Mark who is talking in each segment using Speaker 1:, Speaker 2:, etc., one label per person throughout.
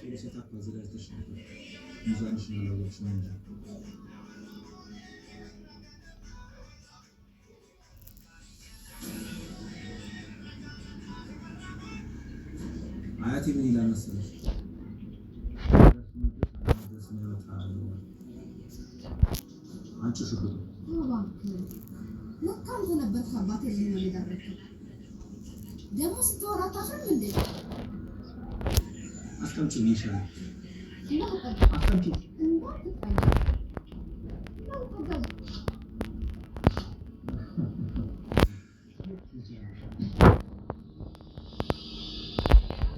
Speaker 1: ጥሩ ሴታፕ አዘጋጅተሽ ነበር። ሚዛንሽን አላወቅሽም እንጂ አያቴ ምን ይላል መሰለሽ? አንቺ ሽጉጥ
Speaker 2: ለካ አንተ ነበርክ አባቴ እዚህ ነው የደረሰው። ደግሞ ስታወራ አታፍርም እንዴ?
Speaker 1: አስቀምጪ ይሻላል።
Speaker 2: አስቀምጪ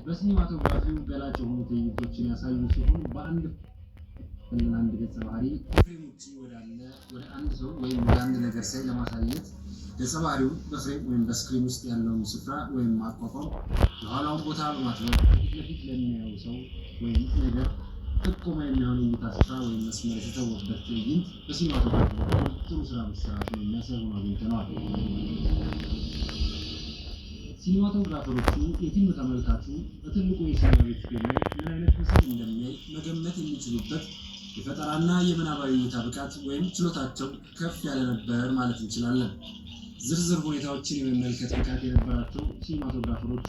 Speaker 3: በሲኒማቶግራፊው ገላጭ የሆኑ ትዕይንቶችን ያሳዩ ሲሆን አንድ ገጸ ባህሪ ፍሬም ውጪ ወደ አንድ ሰው ወይም ወደ አንድ ነገር ሳይ ለማሳየት ገጸ ባህሪውን በፍሬም ወይም በስክሪን ውስጥ ያለውን ስፍራ ወይም አቋቋም የኋላውን ቦታ በማጥበብ ፊት ለፊት ለሚያየው ሰው ወይም ነገር ጥቆማ የሚሆን እይታ ስፍራ ወይም መስመር የተተወበት ትዕይንት በሲኒማቶግራፊ ጥሩ ስራ መሰራቱን የሚያሳይ ሆኖ አግኝተነዋል። ሲኒማቶግራፈሮቹ የፊልም ተመልካቹ በትልቁ የሲኒማ ቤት ፊልም ላይ ምን አይነት ምስል እንደሚያይ መገመት የሚችሉበት የፈጠራና የምናባዊ እይታ ብቃት ወይም ችሎታቸው ከፍ ያለ ነበር ማለት እንችላለን። ዝርዝር ሁኔታዎችን የመመልከት ብቃት የነበራቸው ሲኒማቶግራፈሮቹ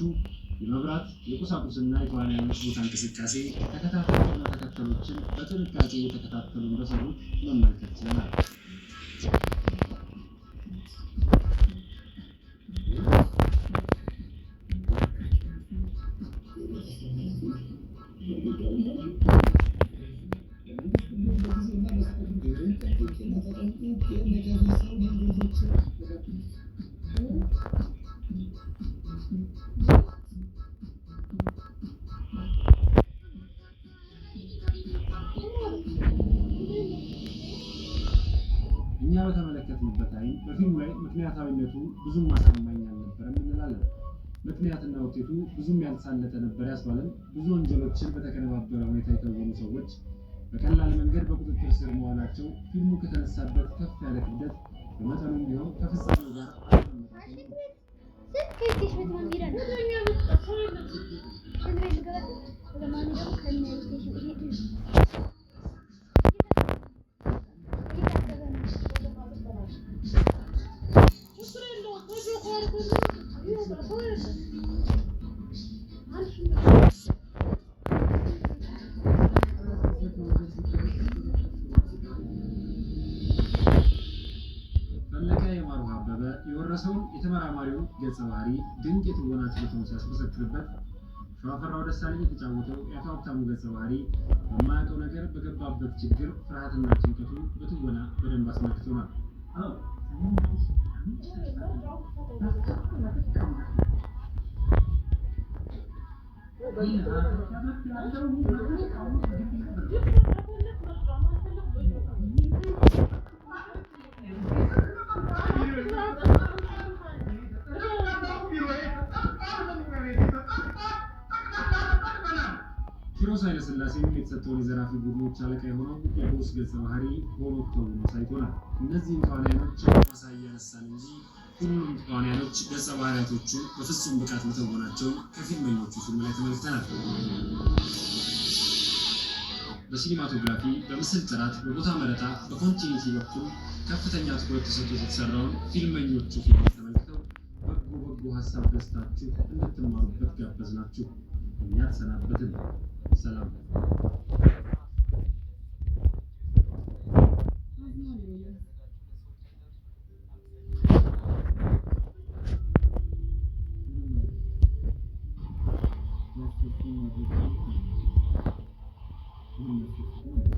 Speaker 3: የመብራት፣ የቁሳቁስና የተዋናዮች ቦታ እንቅስቃሴ ተከታታይና ተከተሎችን በጥንቃቄ የተከታተሉ እንደሰሩት መመልከት ችለናል። እኛ በተመለከትንበት አይን በፊልሙ ላይ ምክንያታዊነቱ ብዙም አሳማኝ አልነበረም እንላለን። ምክንያትና ውጤቱ ብዙም ያልተሳለጠ ነበር ያስባለን። ብዙ ወንጀሎችን በተቀነባበረ ሁኔታ የከወኑ ሰዎች በቀላል መንገድ በቁጥጥር ስር መዋላቸው ፊልሙ ከተነሳበት ከፍ ያለ ክብደት በመጠኑም ቢሆን ከፍጻሜው ጋር የወረሰውን የተመራማሪውን ገጸ ባህሪ ድንቅ የትወና ችሎታውን ሲያስመሰክርበት ሸዋፈራው ደሳለኝ የተጫወተው የአቶ ሀብታሙ ገጸ ባህሪ በማያውቀው ነገር በገባበት ችግር ፍርሃትና ጭንቀቱን በትወና በደንብ አስመልክቶናል። ኪሮስ ኃይለሥላሴ የተሰጠውን የዘራፊ ቡድኖች አለቃ የሆነው የቦስ ገጸ ባህሪ ሆኖ ተውኖ አሳይቶናል። እነዚህን ተዋናዮች ማሳያ ያነሳን እንጂ ሁሉም ተዋናዮች ገጸ ባህሪያቶቹን በፍጹም ብቃት መተወናቸው ከፊልመኞቹ ፊልም ላይ ተመልክተናል። በሲኒማቶግራፊ፣ በምስል ጥራት፣ በቦታ መረጣ፣ በኮንቲኒቲ በኩል ከፍተኛ ትኩረት ተሰጥቶት የተሰራውን ፊልመኞቹ ፊልም ተመልክተው በጎ ሀሳብ ገዝታችሁ እንድትማሩበት ጋበዝናችሁ። እኛ ተሰናበትን። ሰላም። Thank you.